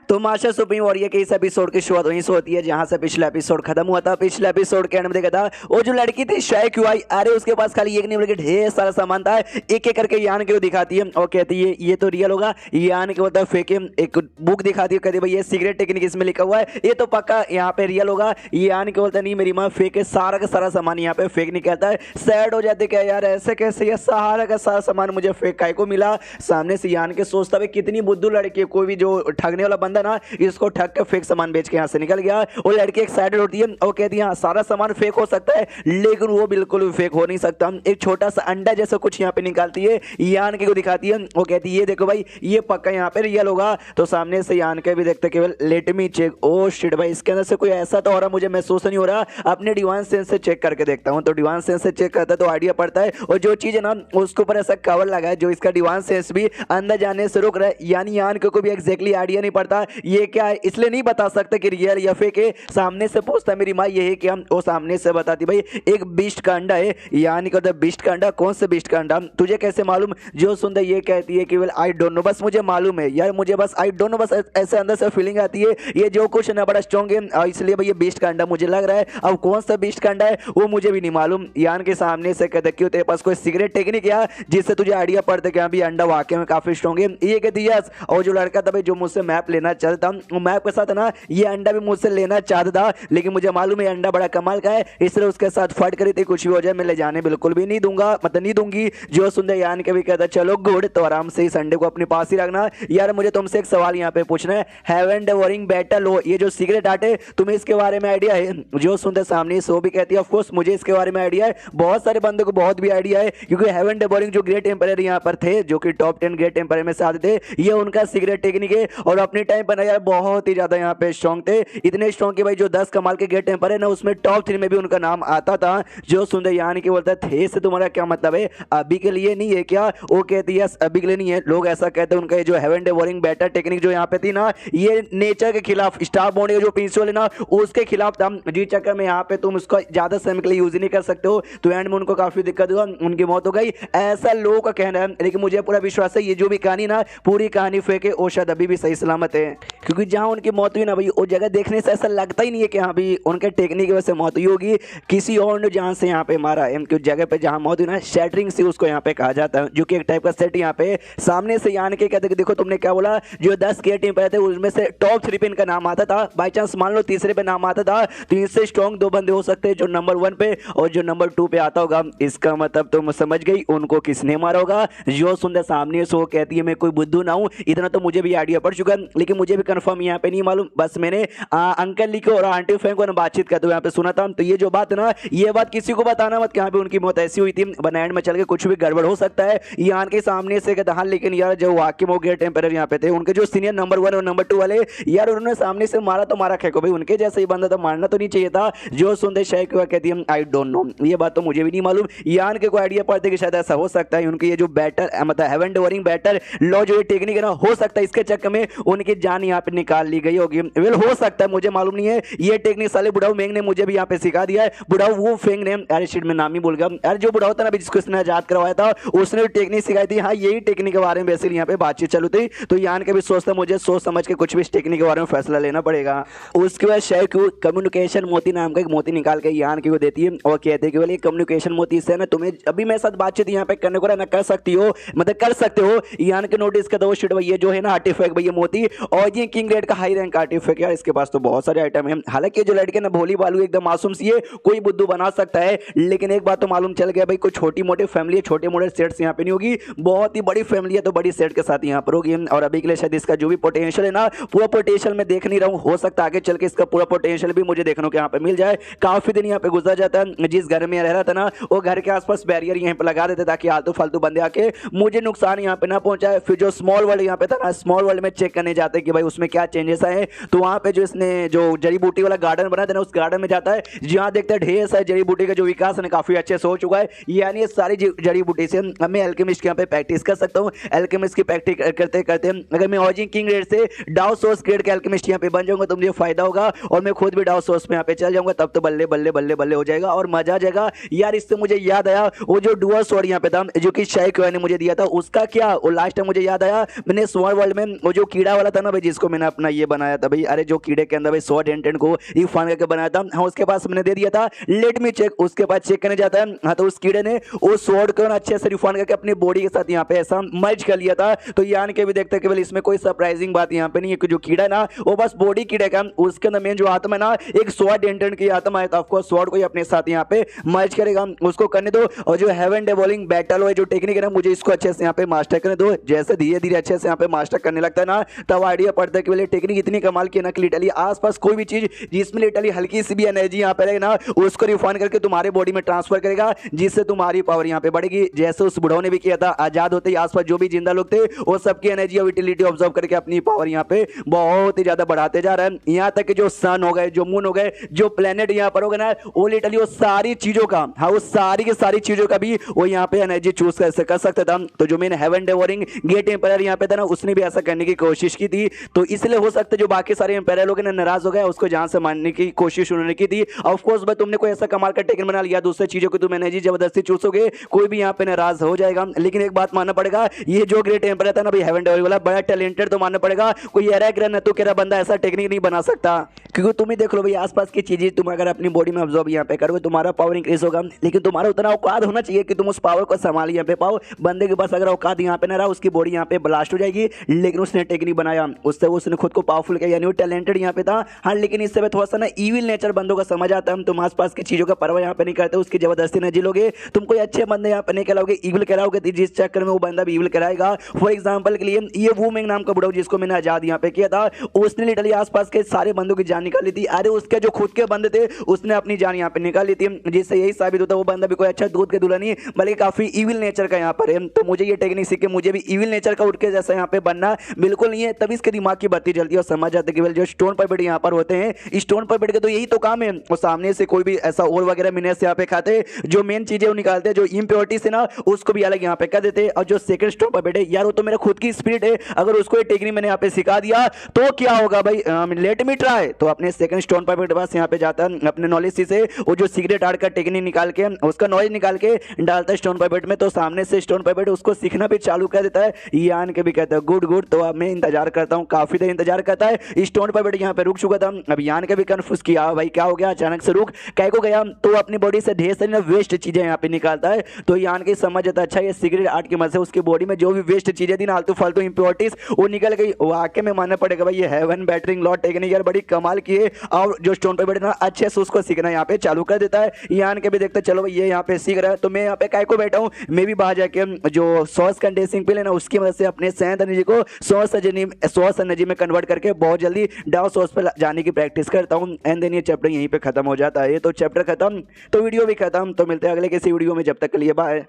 तो master supreme warrior के इस एपिसोड की शुरुआत वहीं से होती है जहां से पिछला एपिसोड खत्म हुआ था। पिछले एपिसोड के एंड में देखा था वो जो लड़की थी शाय क्यों आई, अरे उसके पास खाली एक नहीं बल्कि ढेर सारा सामान था। एक एक करके यान के वो दिखाती है और कहती है ये तो रियल होगा, यान के मतलब फेक है। एक बुक दिखाती है, कहती है भाई ये सीक्रेट टेक्निक इसमें लिखा हुआ है, ये तो पक्का यहाँ पे रियल होगा। यान के बोलता नहीं मेरी माँ फेक है, सारा का सारा सामान यहाँ पे फेक निकलता है। सैड हो जाते क्या यार ऐसे कैसे, ये सारा का सारा सामान मुझे फेक काय को मिला। सामने से यान के सोचता है कितनी बुद्धू लड़की है, कोई भी जो ठगने वाला बंदा ना इसको ठग के फेक सामान बेच के यहाँ से निकल गया। वो लड़की एक्साइटेड होती है और कहती है हाँ सारा सामान फेक हो सकता है, लेकिन वो बिल्कुल भी फेक हो नहीं सकता। एक छोटा सा अंडा जैसा कुछ यहाँ पे निकालती है, यान के को दिखाती है। वो कहती है ये देखो भाई ये पक्का यहाँ पे रियल होगा। तो सामने से यान के भी देखते केवल let me check, oh shit भाई इसके अंदर से कोई ऐसा तो हो रहा मुझे महसूस नहीं हो रहा, अपने डिवाइन सेंस से चेक करके देखता हूँ। तो डिवाइन सेंस से चेक करता है तो आइडिया पड़ता है और जो चीज है ना उसके ऊपर ऐसा कवर लगा है जो इसका डिवाइन सेंस भी अंदर जाने से रोक रहा है। यानी यान को भी एग्जैक्टली आइडिया नहीं पड़ता ये क्या है, इसलिए नहीं बता सकते कि रियल या फेक है। सामने से पूछता मेरी माँ ये है क्या, वो सामने से बताती भाई एक बीस्ट का अंडा है। यानी कि बीस्ट का अंडा, कौन से बीस्ट का अंडा, तुझे कैसे मालूम। जो सुंदर ये कहती है केवल आई डोंट नो, बस मुझे मालूम है यार, मुझे बस आई डोंट नो, बस ऐसे अंदर से फीलिंग आती है ये जो कुछ ना बड़ा स्ट्रॉन्ग है इसलिए भाई ये बीस्ट का अंडा मुझे लग रहा है। अब कौन सा बीस्ट का अंडा है वो मुझे भी नहीं मालूम। यान के सामने से कहते क्यों तेरे पास कोई सीक्रेट टेक्निक क्या जिससे तुझे आइडिया पड़ता कि अभी अंडा वाकई में काफी स्ट्रॉन्ग है। ये कहती यस, और जो लड़का था भाई जो मुझसे मैप लेना चाहता था, मैप के साथ ना ये अंडा भी मुझसे लेना चाहता था, लेकिन मुझे मालूम है अंडा बड़ा कमाल का है इसलिए उसके साथ फाइट करी थी। कुछ भी हो जाए मैं ले जाने बिल्कुल भी नहीं दूंगा, मतलब नहीं दूंगी। जो सुंदर यान के भी कहता चलो गुड, तो आराम से इस अंडे को अपने पास ही रखना। यार मुझे तुमसे एक सवाल यहाँ पे पूछना है, हेवन डेवरिंग बैटल हो ये जो सीक्रेट आर्ट है तुम्हें इसके बारे में आइडिया है। जो सुंदर सामने सो भी कहती है ऑफ कोर्स मुझे इसके बारे में आइडिया है, बहुत सारे बंदों को बहुत भी आइडिया है क्योंकि हेवन डेवरिंग जो ग्रेट एम्पायर यहाँ पर थे जो कि टॉप 10 ग्रेट एम्पायर में से आते थे, ये उनका सीक्रेट टेक्निक है और अपने टाइम पर यार बहुत ही ज्यादा यहाँ पे स्ट्रॉन्ग थे, इतने स्ट्रॉन्ग कि भाई जो 10 कमाल के ग्रेट एम्पायर है ना उसमें टॉप 3 में भी उनका नाम आता था। जो सुंदर यानी कि बोलता थे से तुम्हारा क्या मतलब है, अभी के लिए नहीं है क्या। वो कहती है अभी के लिए नहीं है, लोग ऐसा कहते हैं उनका जो हेवन डेवरिंग बैटर टेक्निक जो यहाँ पे थी ना ये नेचर के खिलाफ, स्टार बॉन्ड का जो प्रिंसिपल है ना उसके खिलाफ था, जी चक्कर में यहाँ पे तुम उसको ज्यादा समय के लिए यूज नहीं कर सकते हो। तो एंड में उनको काफी दिक्कत हुआ, उनकी मौत हो गई, ऐसा लोगों का कहना है। लेकिन मुझे पूरा विश्वास है ये जो भी कहानी ना पूरी कहानी फेक है, वो शायद अभी भी सही सलामत है क्योंकि जहां उनकी मौत हुई ना भाई वो जगह देखने से ऐसा लगता ही नहीं है कि हाँ भी उनके टेक्निक की वजह से मौत हुई होगी, किसी और ने जहां से यहाँ पे मारा है। उनकी जगह पे जहां मौत हुई ना शैटरिंग से उसको यहाँ पे कहा जाता है, जो कि एक टाइप का सेट यहाँ पे सामने से यान के कहते देखो तुमने क्या बोला, जो 10 के टीम पे थे उसमें से टॉप 3 पे इनका नाम आता था, बाई चांस मान लो तीसरे पे नाम आता था तो इनसे स्ट्रॉन्ग 2 बंदे हो सकते हैं, जो नंबर 1 पे और जो नंबर 2 पे आता होगा। इसका मतलब तुम समझ गई उनको किसने मारा होगा। जो सुंदर सामने सो कहती है मैं कोई बुद्धू ना हूं, इतना तो मुझे भी आइडिया पड़ चुका है, लेकिन मुझे भी कंफर्म यहाँ पे नहीं मालूम, बस मैंने अंकल लिखो और आंटी फैंक को बातचीत करते हुए यहाँ पे सुना था। तो ये जो बात ना ये बात किसी को बताना मत, यहाँ पे उनकी मौत ऐसी हुई थी बनाएंड में चल के कुछ भी गड़बड़ हो सकता है। यान के सामने से कहता हाँ लेकिन यार जो वाकई में ग्रेट एम्पायर यहाँ पे थे उनके जो सीनियर नंबर 1 और नंबर 2 वाले यार उन्होंने सामने से मारा तो मारा खेको भाई, उनके जैसे ही बंदा तो मारना तो नहीं चाहिए था। जो सुंदर शेख कहती है आई डोंट नो, ये बात तो मुझे भी नहीं मालूम। यान के को आइडिया पड़ते कि शायद ऐसा हो सकता है उनके ये जो बैटर मतलब हेवन डेवरिंग बैटर लॉ जो ये टेक्निक है ना हो सकता है इसके चक्कर में उनकी जान यहाँ पे निकाल ली गई होगी। वेल हो सकता है, मुझे मालूम नहीं है, ये टेक्निक साले बुढ़ाऊ मेंग ने मुझे भी यहाँ पे सिखा दिया है। बुढ़ाऊ वो फेंग ने, अरे शिट में नाम ही भूल गया, अरे जो बुढ़ाऊ था ना जिसको इसने आजाद करवाया था उसने टेक्निक सिखाई थी। हाँ यही टेक्निक के बारे में वैसे यहाँ पे बातचीत चलू थी, तो यान के भी सोचता मुझे सोच समझ के कुछ भी इस टेक्निक के बारे में फैसला लेना पड़ेगा। उसके बाद शेख कम्युनिकेशन मोती नाम का एक मोती निकाल के यान के को देती है और कहते हैं कि बोले कम्युनिकेशन मोती से ना तुम्हें अभी मेरे साथ बातचीत यहाँ पे करने को ना कर सकती हो, मतलब कर सकते हो। यान के नोटिस करता वो शिट भाई ये जो है ना आर्टिफैक्ट भाई ये मोती और ये किंग रेड का हाई रैंक आर्टिफैक्ट, यार इसके पास तो बहुत सारे आइटम है। हालांकि जो लड़के ना भोली बालू एकदम मासूम सी है, कोई बुद्धू बना सकता है, लेकिन एक बात तो मालूम चल गया भाई कोई छोटी मोटी फैमिली छोटे मोटे सेट्स यहाँ पे नहीं होगी, बहुत ही बड़ी फैमिली है तो बड़ी सेट के साथ यहाँ पर होगी। और अभी के लिए शायद इसका जो भी पोटेंशियल है ना पूरा पोटेंशियल मैं देख नहीं रहा हूँ, हो सकता है आगे चल के इसका पूरा पोटेंशियल भी मुझे देखने को यहाँ पे मिल जाए। काफी दिन यहाँ पे गुजर जाता है, जिस घर में रह रहा था ना वो घर के आसपास बैरियर यहाँ पे लगा देते ताकि आलतू फालतू बंदे आके मुझे नुकसान यहाँ पे ना पहुंचाए। फिर जो स्मॉल वर्ल्ड यहाँ पे था ना स्मॉल वर्ल्ड में चेक करने जाते कि भाई उसमें क्या चेंजेस आए, तो वहां पे जो इसने जो जड़ी बूटी वाला गार्डन बना था ना उस गार्डन में जाता है जहाँ देखते हैं ढेर सारी जड़ी बूटी का जो विकास है काफी अच्छे से हो चुका है। यानी ये सारी जड़ी बूटी से मैं एल्केमिस्ट के यहाँ पे प्रैक्टिस कर सकता हूँ। एल्केमिस्ट की प्रैक्टिस करते करते अगर मैं ऑजिंग किंग रेड से डाउ सोर्स ग्रेड के एल्केमिस्ट यहाँ पे बन जाऊंगा तो मुझे फायदा होगा और मैं खुद भी डाउ सोर्स में यहाँ पे चल जाऊंगा, तब तो बल्ले बल्ले बल्ले बल्ले हो जाएगा और मजा आ जाएगा। यार इससे मुझे याद आया वो जो डुअल स्वॉर्ड यहाँ पे था जो कि शायक ने मुझे दिया था उसका क्या, वो लास्ट टाइम मुझे याद आया मैंने स्मॉल वर्ल्ड में वो जो कीड़ा वाला था ना भाई जिसको जिसको मैंने अपना ये बनाया था भाई, अरे जो कीड़े के अंदर भाई स्वॉर्ड डेंटेंट को रिफाइन करके बनाया था। हाँ उसके पास मैंने दे दिया था लेट मी चेक, उसके बाद चेक करने जाता है। हाँ तो उस कीड़े ने वो स्वॉर्ड को अच्छे से रिफाइन करके अपनी बॉडी के साथ यहाँ पे ऐसा मर्ज कर लिया था। तो यान के भी देखते हैं केवल इसमें कोई सरप्राइजिंग बात यहाँ पे नहीं है कि जो कीड़ा ना वो बस बॉडी कीड़े का, उसके अंदर मेन जो आत्मा है ना एक स्वॉर्ड डेंटेंट की आत्मा है। तो ऑफकोर्स स्वॉर्ड को ही अपने साथ यहाँ पे मर्ज करेगा, उसको करने दो। और जो हेवन डेवलिंग बैटल हो जो टेक्निक है ना, मुझे इसको अच्छे से यहाँ पे मास्टर करने दो। जैसे धीरे धीरे अच्छे से यहाँ पे मास्टर करने लगता है ना, तब आइडिया पड़ता है कि बोले टेक्निक इतनी कमाल की ना कि लिटरली आसपास कोई भी चीज जिसमें लिटरली हल्की सी भी एनर्जी यहाँ पे रहेगी ना, उसको रिफाइन करके तुम्हारे बॉडी में ट्रांसफर करेगा, जिससे तुम्हारी पावर यहाँ पे बढ़ेगी। जैसे उस बुढ़ाओं ने भी किया था, आजाद होते ही आसपास जो भी जिंदा लोग थे वो सबकी एनर्जी और विटिलिटी ऑब्जर्व करके अपनी पावर यहाँ पे बहुत ही ज्यादा बढ़ाते जा रहे हैं। यहाँ तक कि जो सन हो गए, जो मून हो गए, जो प्लेनेट यहाँ पर हो गए ना, वो लिटरली वो सारी चीजों का, हाँ वो सारी की सारी चीजों का भी वो यहाँ पे एनर्जी चूज कर सकता था। तो जो मैंने हेवन डेवोरिंग गेट एम्पायर यहाँ पे था ना, उसने भी ऐसा करने की कोशिश की थी। तो इसलिए हो सकता है जो बाकी सारे एम्पायर लोग नाराज हो गए, उसको जान से मारने की कोशिश उन्होंने की थी। ऑफ कोर्स भाई तुमने कोई ऐसा कमाल का टेकन बना लिया, दूसरे चीजों को तुम एनर्जी जबरदस्ती चूसोगे, कोई भी यहाँ पे नाराज हो जाएगा। लेकिन एक बात मानना पड़ेगा, ये जो ग्रेट एम्पायर था ना भाई हेवन डेवोरिंग वाला, बड़ा टैलेंटेड तो मानना पड़ेगा। कोई एरा ग्रह न तो केरा बंदा ऐसा टेक्निक नहीं बना सकता, क्योंकि तुम ही देख लो भाई आसपास की चीजें तुम अगर अपनी बॉडी में ऑब्जर्व यहाँ पे करोगे, तुम्हारा पावर इंक्रीज होगा। लेकिन तुम्हारा उतना औकात होना चाहिए कि तुम उस पावर को संभाल यहाँ पे पाओ। बंदे के पास अगर औकात यहाँ पे ना रहा, उसकी बॉडी यहाँ पे ब्लास्ट हो जाएगी। लेकिन उसने टेक्निक बनाया, उससे उसने खुद को पावरफुल किया, यानी वो टैलेंटेड यहाँ पे था। हाँ लेकिन इससे थोड़ा सा ना ईविल नेचर बंदों का समझ आता है। तुम आसपास की चीजों का परवाह यहाँ पे नहीं करते, उसकी जबरदस्ती एनर्जी लोगे। तुम कोई अच्छे बंदे यहाँ पे नहीं कहलाओगे, ईविल कहलाओगे, जिस चक्कर में वो बंदा भी ईविल कराएगा। फॉर एग्जाम्पल के लिए ये वूमेंग नाम का बुढ़ा जिसको मैंने आजाद यहाँ पे किया था, उसने लिटरली आसपास के सारे बंदों की जान निकाली थी। अरे उसके जो खुद के बंदे थे उसने अपनी जान यहाँ पे निकाली थी, जिससे यही साबित होता है वो बंदा भी कोई अच्छा दूध के दूल्हा नहीं, बल्कि काफी ईविल नेचर का यहाँ पर है। तो मुझे ये टेक्निक सीख के मुझे भी ईविल नेचर का उठ के जैसा यहाँ पे बनना बिल्कुल नहीं है। तभी इसके दिमाग की बत्ती जलती है और समझ जाते कि जो स्टोन परपेट यहाँ पर होते हैं, स्टोन परपेट के तो यही तो काम है। और सामने से कोई भी ऐसा और वगैरह मिनरल्स यहाँ पे खाते, जो मेन चीजें वो निकालते हैं, जो इम्प्योरिटीज है ना उसको भी अलग यहाँ पे कर देते। और जो सेकंड स्टोन परपेट है यार, वो तो मेरा खुद की स्पिरिट है, अगर उसको ये टेक्निक मैंने यहाँ पे सिखा दिया तो क्या होगा भाई, लेट मी ट्राई। तो अपने सेकंड स्टोन परपेट के पास यहाँ पे जाता है, अपने नॉलेज से वो जो सीक्रेट आर्ट का टेक्निक निकाल के, उसका नॉलेज निकाल के डालता है स्टोन परपेट में। तो सामने से स्टोन परपेट उसको सीखना भी चालू कर देता है। यान के भी कहता है गुड गुड। तो अब मैं इंतजार करता हूँ, काफी देर इंतजार करता है। स्टोन परपेट यहाँ पे रुक चुका था, अब यान के भी कंफ्यूज किया भाई क्या हो गया, अचानक से रुक कै को गया। तो अपनी बॉडी से ढेर सारी वेस्ट चीजें यहाँ पे निकालता है। तो यान के समझ आता है अच्छा ये सीक्रेट आर्ट की मदद से उसकी बॉडी में जो भी वेस्ट चीजें थी, आलतू फालतू इंप्योरिटीज, वो निकल गई। वाकई में मानना पड़ेगा भाई ये हेवन बैटरिंग लॉ टेक्निक यार बड़ी कमाल की है। और जो स्टोन परपेट ना अच्छे से उसको सीखना यहाँ पे चालू कर देता है। यान के भी देखते चलो भाई ये यहाँ पे सीख रहा है, तो मैं यहाँ पे काय को बैठा हूँ, मैं भी बाहर जाके जो सॉस कंडेंसिंग पिल है ना उसकी मदद से अपने सेंध एनर्जी को सॉस एनर्जी में कन्वर्ट करके बहुत जल्दी डाउ सॉस पे जाने की प्रैक्टिस करता हूँ। एंड देन ये चैप्टर यहीं पे खत्म हो जाता है। तो चैप्टर खत्म तो वीडियो भी खत्म। तो मिलते हैं अगले किसी वीडियो में, जब तक के लिए बाय।